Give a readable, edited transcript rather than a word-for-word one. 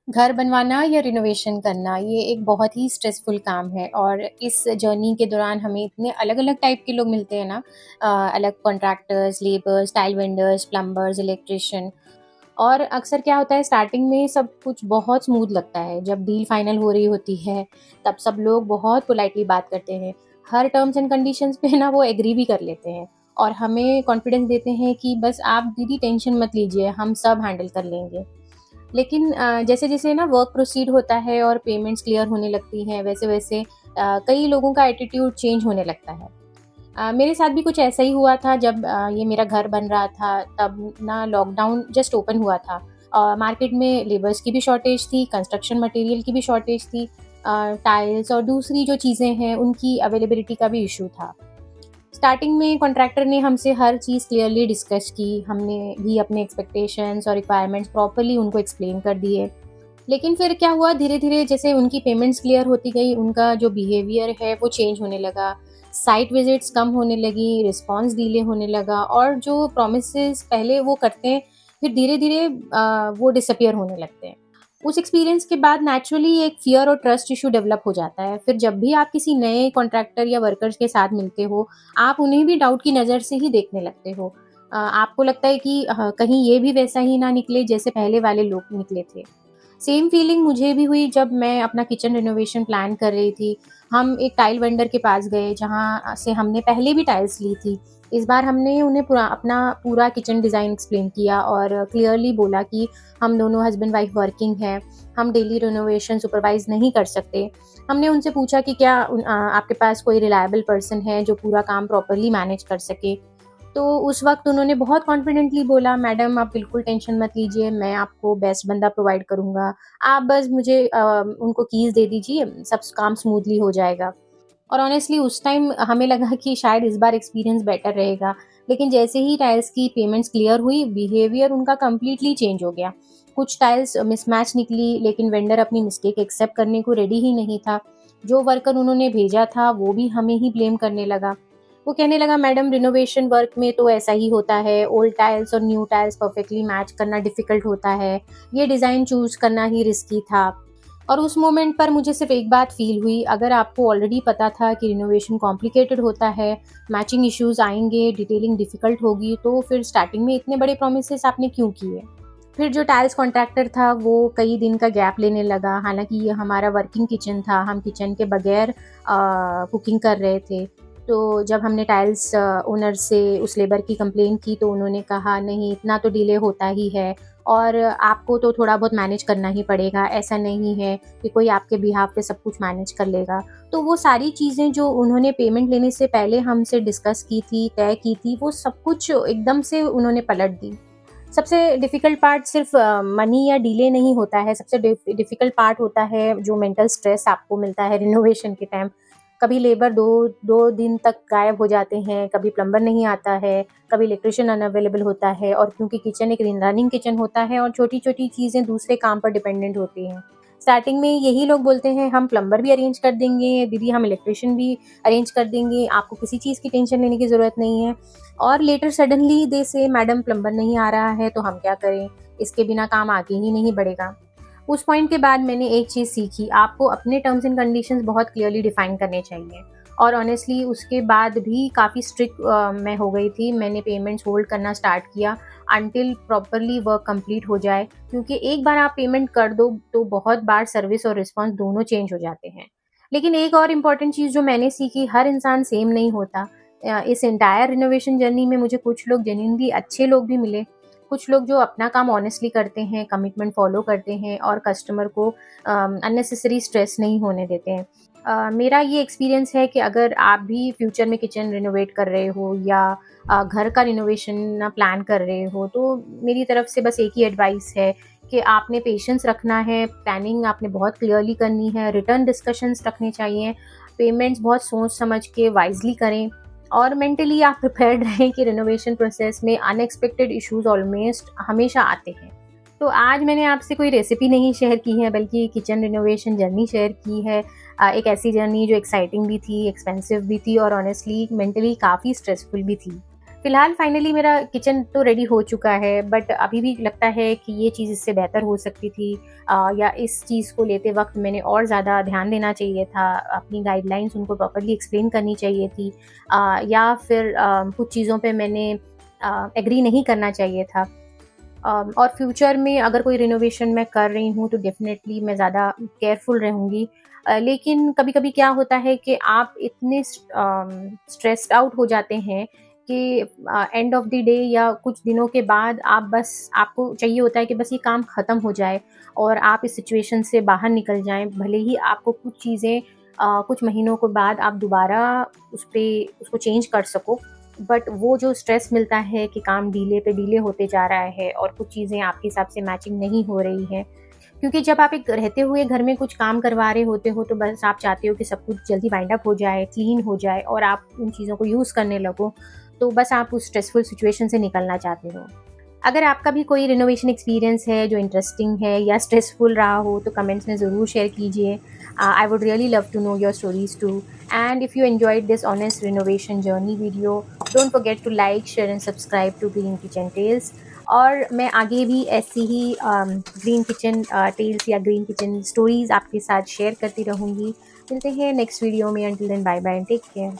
घर बनवाना या रिनोवेशन करना ये एक बहुत ही स्ट्रेसफुल काम है और इस जर्नी के दौरान हमें इतने अलग-अलग टाइप के लोग मिलते हैं ना। अलग contractors, labours, tile vendors, plumbers, electrician. और अक्सर क्या होता है स्टार्टिंग में सब कुछ बहुत स्मूथ लगता है। जब डील फाइनल हो रही होती है, तब सब लोग बहुत पोलाइटली बात करते हैं। हर टर्म्स एंड कंडीशंस पे ना वो एग्री भी कर लेते हैं और हमें कॉन्फिडेंस देते हैं कि बस आप दीदी टेंशन मत लीजिए, हम सब हैंडल कर लेंगे। लेकिन जैसे-जैसे ना वर्क प्रोसीड होता है और पेमेंट्स क्लियर होने लगती हैं, वैसे-वैसे कई लोगों का एटीट्यूड चेंज होने लगता है। मेरे साथ भी कुछ ऐसा ही हुआ था जब ये मेरा घर बन रहा था, तब ना लॉकडाउन जस्ट ओपन हुआ था। मार्केट में लेबर्स की भी शॉर्टेज थी, कंस्ट्रक्शन मटेरियल की भी शॉर्टेज थी, टाइल्स और दूसरी जो चीज़ें हैं, उनकी अवेलेबिलिटी का भी इश्यू था। स्टार्टिंग में कॉन्ट्रैक्टर ने हमसे हर चीज़ क्लियरली डिस्कस की, हमने भी अपने एक्सपेक्टेशंस और रिक्वायरमेंट्स प्रॉपर्ली उनको एक्सप्लेन कर दिए। लेकिन फिर क्या हुआ, धीरे-धीरे जैसे उनकी पेमेंट्स क्लियर होती गई, उनका जो बिहेवियर है वो चेंज होने लगा। साइट विज़िट्स कम होने लगी, रिस्पॉन्स डिले होने लगा और जो प्रॉमिसेस पहले वो करते हैं, फिर धीरे-धीरे वो डिसअपीयर होने लगते हैं। उस एक्सपीरियंस के बाद नेचुरली एक फ़ियर और ट्रस्ट इश्यू डेवलप हो जाता है। फिर जब भी आप किसी नए कॉन्ट्रैक्टर या वर्कर्स के साथ मिलते हो, आप उन्हें भी डाउट की नज़र से ही देखने लगते हो। आपको लगता है कि कहीं ये भी वैसा ही ना निकले जैसे पहले वाले लोग निकले थे। सेम फीलिंग मुझे भी हुई जब मैं अपना किचन रिनोवेशन प्लान कर रही थी। हम एक टाइल वेंडर के पास गए जहाँ से हमने पहले भी टाइल्स ली थी। इस बार हमने उन्हें अपना पूरा किचन डिज़ाइन एक्सप्लेन किया और क्लियरली बोला कि हम दोनों हस्बैंड वाइफ वर्किंग हैं, हम डेली रिनोवेशन सुपरवाइज़ नहीं कर सकते। हमने उनसे पूछा कि क्या आपके पास कोई रिलायबल पर्सन है जो पूरा काम प्रॉपर्ली मैनेज कर सके? तो उस वक़्त उन्होंने बहुत कॉन्फिडेंटली बोला, मैडम आप बिल्कुल टेंशन मत लीजिए, मैं आपको बेस्ट बंदा प्रोवाइड करूँगा। आप बस मुझे उनको कीज़ दे दीजिए, सब काम स्मूथली हो जाएगा। और ऑनेस्टली उस टाइम हमें लगा कि शायद इस बार एक्सपीरियंस बेटर रहेगा। लेकिन जैसे ही टाइल्स की पेमेंट्स क्लियर हुई, बिहेवियर उनका कंप्लीटली चेंज हो गया। कुछ टाइल्स मिसमैच निकली, लेकिन वेंडर अपनी मिस्टेक एक्सेप्ट करने को रेडी ही नहीं था। जो वर्कर उन्होंने भेजा था, वो भी हमें ही ब्लेम करने लगा। वो कहने लगा, मैडम रिनोवेशन वर्क में तो ऐसा ही होता है, ओल्ड टाइल्स और न्यू टाइल्स परफेक्टली मैच करना डिफ़िकल्ट होता है, ये डिज़ाइन चूज़ करना ही रिस्की था। और उस मोमेंट पर मुझे सिर्फ एक बात फ़ील हुई, अगर आपको ऑलरेडी पता था कि रिनोवेशन कॉम्प्लिकेटेड होता है, मैचिंग इश्यूज़ आएँगे, डिटेलिंग डिफ़िकल्ट होगी, तो फिर स्टार्टिंग में इतने बड़े प्रॉमिसेस आपने क्यों किए? फिर जो टाइल्स कॉन्ट्रैक्टर था वो कई दिन का गैप लेने लगा, हालाँकि ये हमारा वर्किंग किचन था, हम किचन के बगैर कुकिंग कर रहे थे। तो जब हमने टाइल्स ओनर से उस लेबर की कंप्लेन की तो उन्होंने कहा, नहीं इतना तो डिले होता ही है और आपको तो थोड़ा बहुत मैनेज करना ही पड़ेगा, ऐसा नहीं है कि कोई आपके बिहाफ़ पे सब कुछ मैनेज कर लेगा। तो वो सारी चीज़ें जो उन्होंने पेमेंट लेने से पहले हमसे डिस्कस की थी, तय की थी, वो सब कुछ एकदम से उन्होंने पलट दी। सबसे डिफ़िकल्ट पार्ट सिर्फ़ मनी या डिले नहीं होता है, सबसे डिफ़िकल्ट पार्ट होता है जो मेंटल स्ट्रेस आपको मिलता है रिनोवेशन के टाइम। कभी लेबर 2 दिन तक गायब हो जाते हैं, कभी प्लम्बर नहीं आता है, कभी इलेक्ट्रिशियन अनअवेलेबल होता है और क्योंकि किचन एक रनिंग किचन होता है और छोटी-छोटी चीज़ें दूसरे काम पर डिपेंडेंट होती हैं। स्टार्टिंग में यही लोग बोलते हैं, हम प्लम्बर भी अरेंज कर देंगे, दीदी हम इलेक्ट्रिशियन भी अरेंज कर देंगे, आपको किसी चीज़ की टेंशन लेने की ज़रूरत नहीं है। और लेटर सडनली दे से, मैडम प्लम्बर नहीं आ रहा है तो हम क्या करें? इसके बिना काम आगे ही नहीं बढ़ेगा। उस पॉइंट के बाद मैंने एक चीज़ सीखी, आपको अपने टर्म्स एंड कंडीशंस बहुत क्लियरली डिफाइन करने चाहिए। और ऑनेस्टली उसके बाद भी काफ़ी स्ट्रिक्ट मैं हो गई थी। मैंने पेमेंट्स होल्ड करना स्टार्ट किया अंटिल प्रॉपरली वर्क कंप्लीट हो जाए, क्योंकि एक बार आप पेमेंट कर दो तो बहुत बार सर्विस और रिस्पॉन्स दोनों चेंज हो जाते हैं। लेकिन एक और इम्पॉर्टेंट चीज़ जो मैंने सीखी, हर इंसान सेम नहीं होता। इस एंटायर रिनोवेशन जर्नी में मुझे कुछ लोग जेन्युइनली अच्छे लोग भी मिले, कुछ लोग जो अपना काम ऑनेस्टली करते हैं, कमिटमेंट फॉलो करते हैं और कस्टमर को अननेसेसरी स्ट्रेस नहीं होने देते हैं। मेरा ये एक्सपीरियंस है कि अगर आप भी फ्यूचर में किचन रिनोवेट कर रहे हो या घर का रिनोवेशन प्लान कर रहे हो, तो मेरी तरफ से बस एक ही एडवाइस है कि आपने पेशेंस रखना है, प्लानिंग आपने बहुत क्लियरली करनी है, रिटर्न डिस्कशंस रखने चाहिए, पेमेंट्स बहुत सोच समझ के वाइज़ली करें और मेंटली आप प्रिपेयर्ड रहें कि रिनोवेशन प्रोसेस में अनएक्सपेक्टेड इश्यूज ऑलमोस्ट हमेशा आते हैं। तो आज मैंने आपसे कोई रेसिपी नहीं शेयर की है, बल्कि किचन रिनोवेशन जर्नी शेयर की है। एक ऐसी जर्नी जो एक्साइटिंग भी थी, एक्सपेंसिव भी थी और ऑनेस्टली मेंटली काफ़ी स्ट्रेसफुल भी थी। फ़िलहाल फाइनली मेरा किचन तो रेडी हो चुका है, बट अभी भी लगता है कि ये चीज़ इससे बेहतर हो सकती थी, या इस चीज़ को लेते वक़्त मैंने और ज़्यादा ध्यान देना चाहिए था, अपनी गाइडलाइंस उनको प्रॉपर्ली एक्सप्लेन करनी चाहिए थी, या फिर कुछ चीज़ों पे मैंने एग्री नहीं करना चाहिए था। और फ्यूचर में अगर कोई रिनोवेशन मैं कर रही हूँ तो डेफ़िनेटली मैं ज़्यादा केयरफुल रहूँगी। लेकिन कभी-कभी क्या होता है कि आप इतने स्ट्रेस्ड आउट हो जाते हैं कि एंड ऑफ द डे या कुछ दिनों के बाद आपको चाहिए होता है कि बस ये काम ख़त्म हो जाए और आप इस सिचुएशन से बाहर निकल जाएँ। भले ही आपको कुछ चीज़ें कुछ महीनों के बाद आप दोबारा उसको चेंज कर सको, बट वो जो स्ट्रेस मिलता है कि काम डिले पे डिले होते जा रहा है और कुछ चीज़ें आपके हिसाब से मैचिंग नहीं हो रही हैं। क्योंकि जब आप एक रहते हुए घर में कुछ काम करवा रहे होते हो तो बस आप चाहते हो कि सब कुछ जल्दी वाइंड अप हो जाए, क्लीन हो जाए और आप उन चीज़ों को यूज़ करने लगो। तो बस आप उस स्ट्रेसफुल सिचुएशन से निकलना चाहते हो। अगर आपका भी कोई रिनोवेशन एक्सपीरियंस है जो इंटरेस्टिंग है या स्ट्रेसफुल रहा हो तो कमेंट्स में ज़रूर शेयर कीजिए। I would really love to know your stories too. And if you enjoyed this honest renovation journey video, don't forget to like, share and subscribe to Green Kitchen Tales. और मैं आगे भी ऐसी ही Green Kitchen Tales या Green Kitchen stories आपके साथ share करती रहूँगी। मिलते हैं नेक्स्ट वीडियो में। Until then, bye bye and take care.